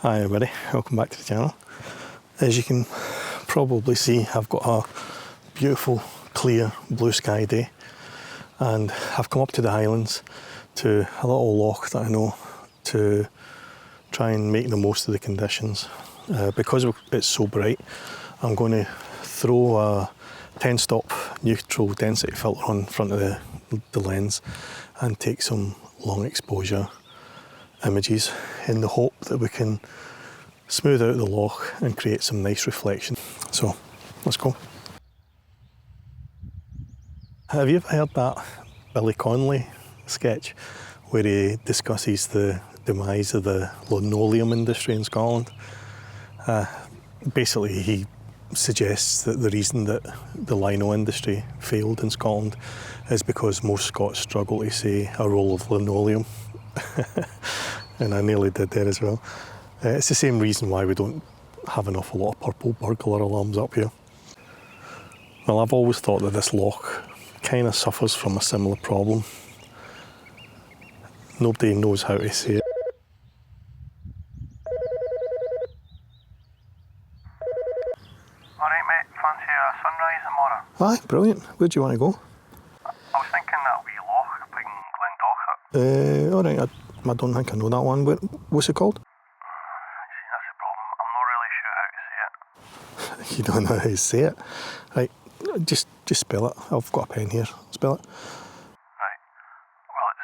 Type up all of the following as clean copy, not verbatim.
Hi everybody, welcome back to the channel. As you can probably see, I've got a beautiful clear blue sky day and I've come up to the Highlands to a little loch that I know to try and make the most of the conditions. Because it's so bright, I'm going to throw a 10-stop neutral density filter on front of the lens and take some long exposure images in the hope that we can smooth out the loch and create some nice reflection. So let's go. Have you ever heard that Billy Connolly sketch where he discusses the demise of the linoleum industry in Scotland? Basically he suggests that the reason that the lino industry failed in Scotland is because most Scots struggle to say a roll of linoleum. And I nearly did there as well. It's the same reason why we don't have an awful lot of purple burglar alarms up here. Well, I've always thought that this loch kind of suffers from a similar problem. Nobody knows how to say it. Alright mate, fancy a sunrise tomorrow? Aye, brilliant. Where do you want to go? I was thinking that wee loch up in Glendochart. Alright, I don't think I know that one. What's it called? See, that's the problem. I'm not really sure how to say it. You don't know how to say it? Right, just spell it. I've got a pen here. Spell it. Right. Well, it's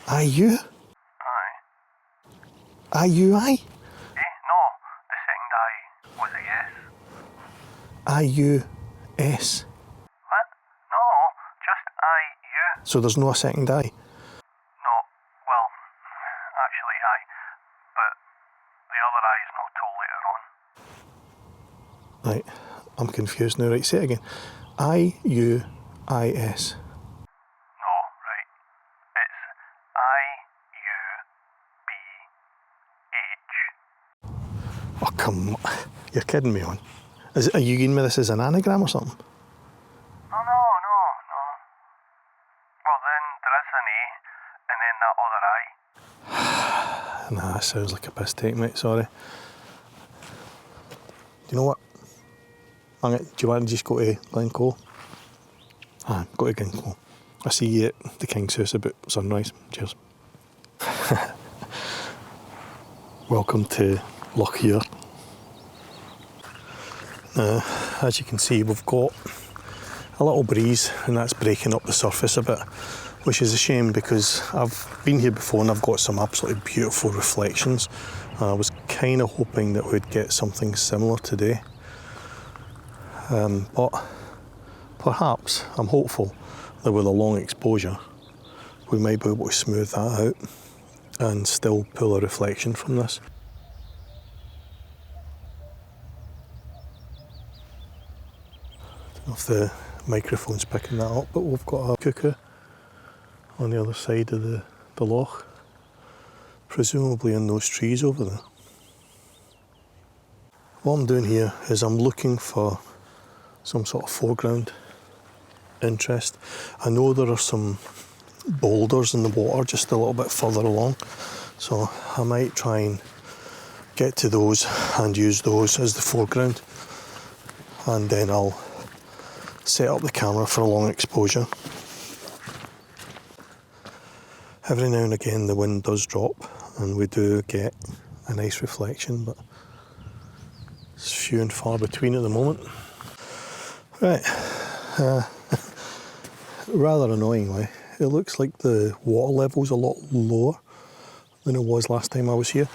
I-U. I-U? Aye. I-U-I? No, the second I was a yes. I-U-S. What? No, just I-U. So there's no a second I? No, well, actually aye, but the other I is not till later on. Right, I'm confused now. Right, say it again. I-U-I-S. No, right. It's I-U-B-H. Oh, come on. You're kidding me on. Are you giving me this as an anagram or something? Oh, no. Well, then there is an A, and then that other I. Nah, that sounds like a piss take, mate, sorry. You know what? Do you want to just go to Glencoe? Ah, go to Glencoe. I see you at the King's House about sunrise. Cheers. Welcome to Loch here. Now, as you can see, we've got a little breeze and that's breaking up the surface a bit, which is a shame because I've been here before and I've got some absolutely beautiful reflections. I was kind of hoping that we'd get something similar today. But perhaps, I'm hopeful that with a long exposure we might be able to smooth that out and still pull a reflection from this. I don't know if the microphone's picking that up, but we've got a cuckoo on the other side of the loch, presumably in those trees over there. What I'm doing here is I'm looking for some sort of foreground interest. I know there are some boulders in the water just a little bit further along, so I might try and get to those and use those as the foreground, and then I'll set up the camera for a long exposure. Every now and again the wind does drop and we do get a nice reflection, but it's few and far between at the moment. Right, rather annoyingly, it looks like the water level's a lot lower than it was last time I was here.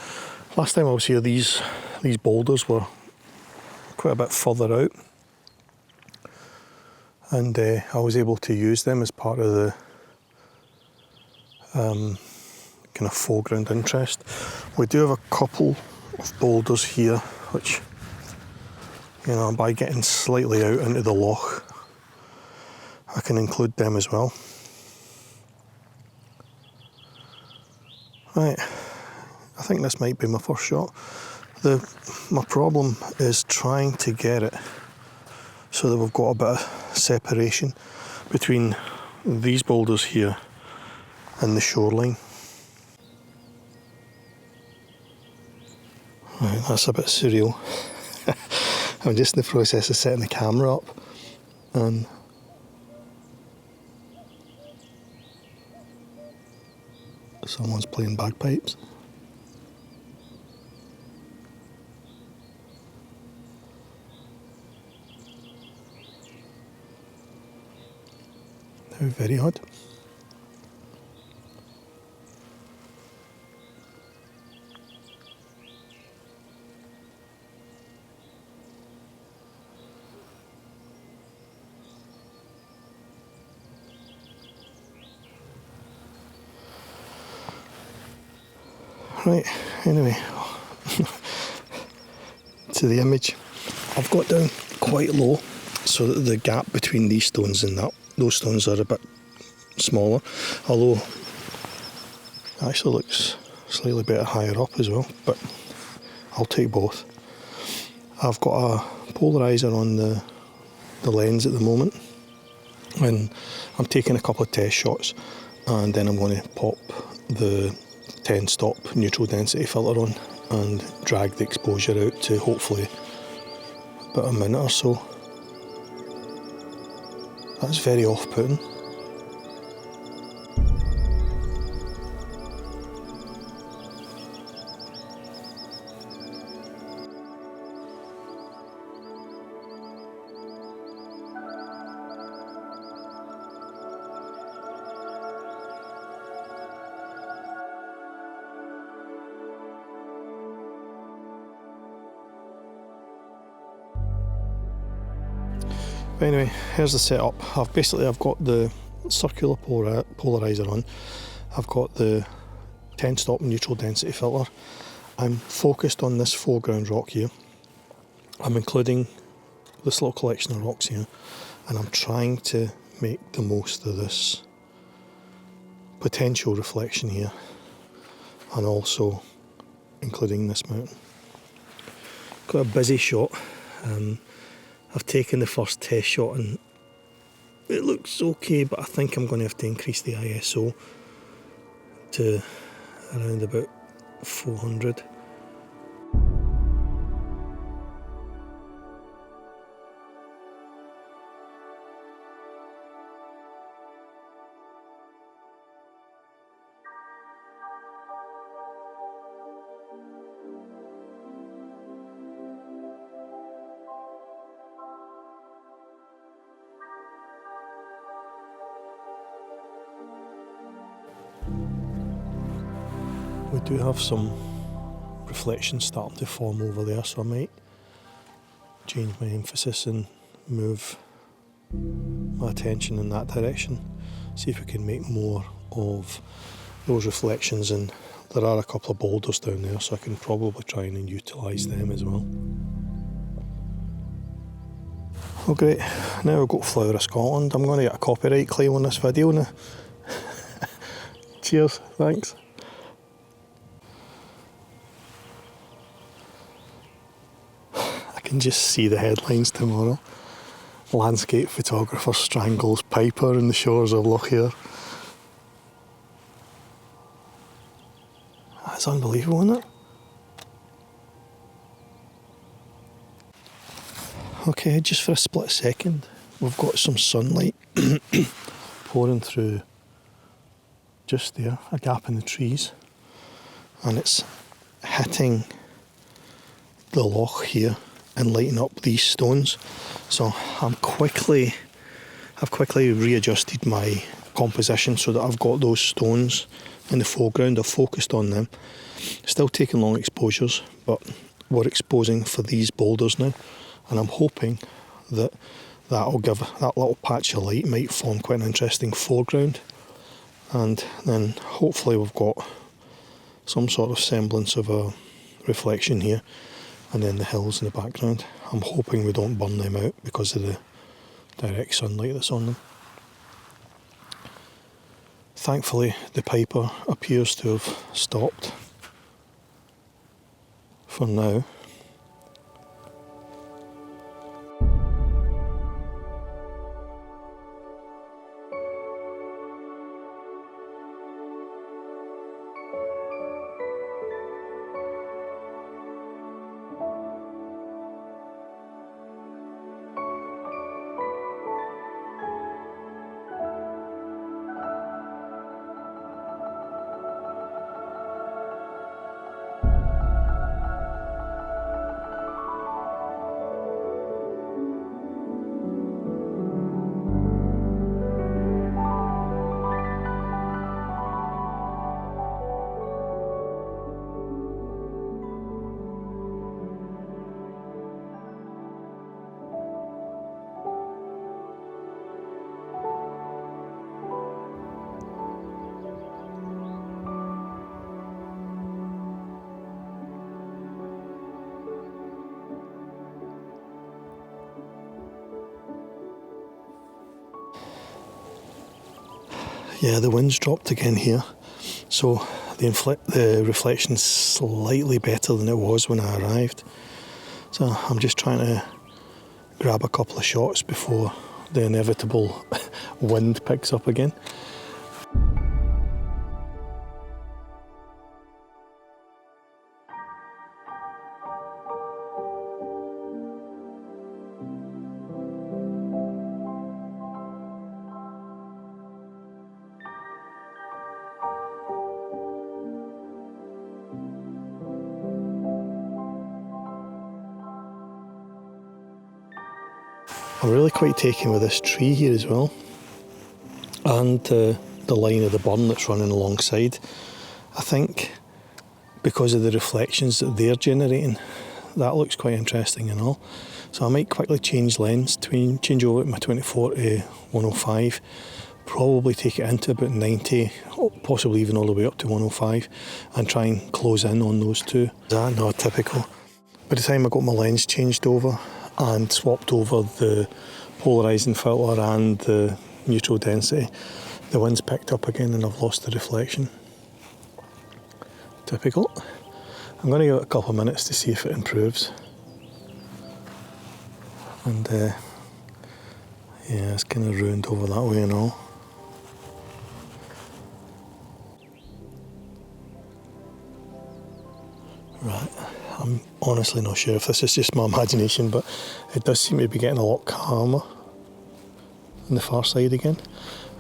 Last time I was here, these boulders were quite a bit further out, and I was able to use them as part of the kind of foreground interest. We do have a couple of boulders here which, you know, by getting slightly out into the loch I can include them as well. Right, I think this might be my first shot. My problem is trying to get it so that we've got a bit of separation between these boulders here and the shoreline. Right, that's a bit surreal. I'm just in the process of setting the camera up and someone's playing bagpipes. How very odd. Right, anyway, to the image. I've got down quite low so that the gap between these stones and those stones are a bit smaller, although it actually looks slightly better higher up as well, but I'll take both. I've got a polariser on the lens at the moment, and I'm taking a couple of test shots, and then I'm going to pop the 10 stop neutral density filter on and drag the exposure out to hopefully about a minute or so. That's very off-putting. But anyway, here's the setup. I've got the circular polariser on. I've got the 10 stop neutral density filter. I'm focused on this foreground rock here. I'm including this little collection of rocks here, and I'm trying to make the most of this potential reflection here, and also including this mountain. Got a busy shot. I've taken the first test shot and it looks okay, but I think I'm going to have to increase the ISO to around about 400. We do have some reflections starting to form over there, so I might change my emphasis and move my attention in that direction. See if we can make more of those reflections, and there are a couple of boulders down there, so I can probably try and utilise them as well. Oh great, now we've got Flower of Scotland. I'm going to get a copyright claim on this video now. Cheers, thanks. I can just see the headlines tomorrow. Landscape photographer strangles piper in the shores of Loch. That's unbelievable, isn't it? Okay, just for a split second, we've got some sunlight pouring through just there, a gap in the trees, and it's hitting the loch here and lighting up these stones. So I've quickly readjusted my composition so that I've got those stones in the foreground. I've focused on them, still taking long exposures, but we're exposing for these boulders now, and I'm hoping that that'll give that little patch of light might form quite an interesting foreground, and then hopefully we've got some sort of semblance of a reflection here, and then the hills in the background. I'm hoping we don't burn them out because of the direct sunlight that's on them. Thankfully the piper appears to have stopped for now. Yeah, the wind's dropped again here, so the reflection's slightly better than it was when I arrived. So I'm just trying to grab a couple of shots before the inevitable wind picks up again. I'm really quite taken with this tree here as well, and the line of the burn that's running alongside. I think because of the reflections that they're generating, that looks quite interesting and all. So I might quickly change lens, change over my 24 to 105, probably take it into about 90, possibly even all the way up to 105, and try and close in on those two. Is that not typical? By the time I got my lens changed over and swapped over the polarising filter and the neutral density, the wind's picked up again and I've lost the reflection. Typical. I'm going to give it a couple of minutes to see if it improves. And yeah, it's kind of ruined over that way and all. Right, I'm honestly not sure if this is just my imagination, but it does seem to be getting a lot calmer on the far side again,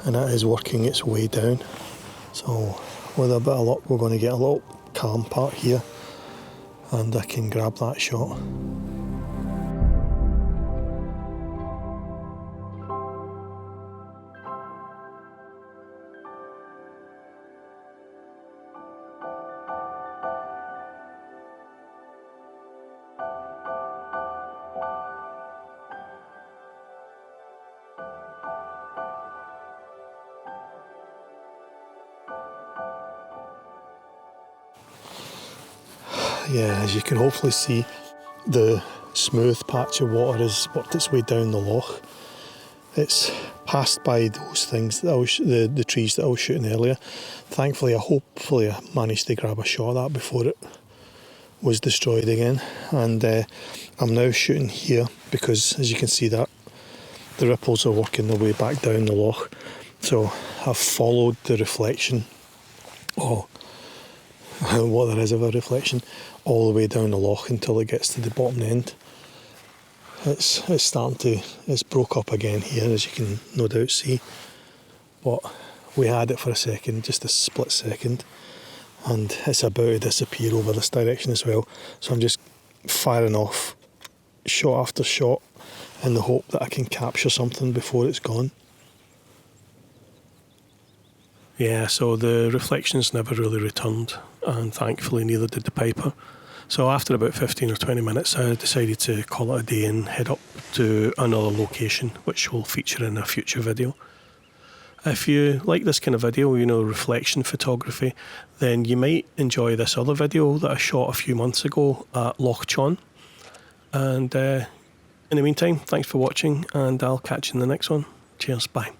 and that is working its way down. So with a bit of luck we're going to get a little calm part here and I can grab that shot. Yeah, as you can hopefully see, the smooth patch of water has worked its way down the loch. It's passed by those things that the trees that I was shooting earlier. Thankfully, hopefully I managed to grab a shot of that before it was destroyed again. And I'm now shooting here because, as you can see, that the ripples are working their way back down the loch. So I've followed the reflection, or what there is of a reflection, all the way down the loch until it gets to the bottom end. It's starting to, it's broke up again here, as you can no doubt see. But we had it for a second, just a split second, and it's about to disappear over this direction as well. So I'm just firing off shot after shot in the hope that I can capture something before it's gone. Yeah, so the reflections never really returned, and thankfully neither did the piper. So after about 15 or 20 minutes, I decided to call it a day and head up to another location, which will feature in a future video. If you like this kind of video, reflection photography, then you might enjoy this other video that I shot a few months ago at Loch. And in the meantime, thanks for watching, and I'll catch you in the next one. Cheers, bye.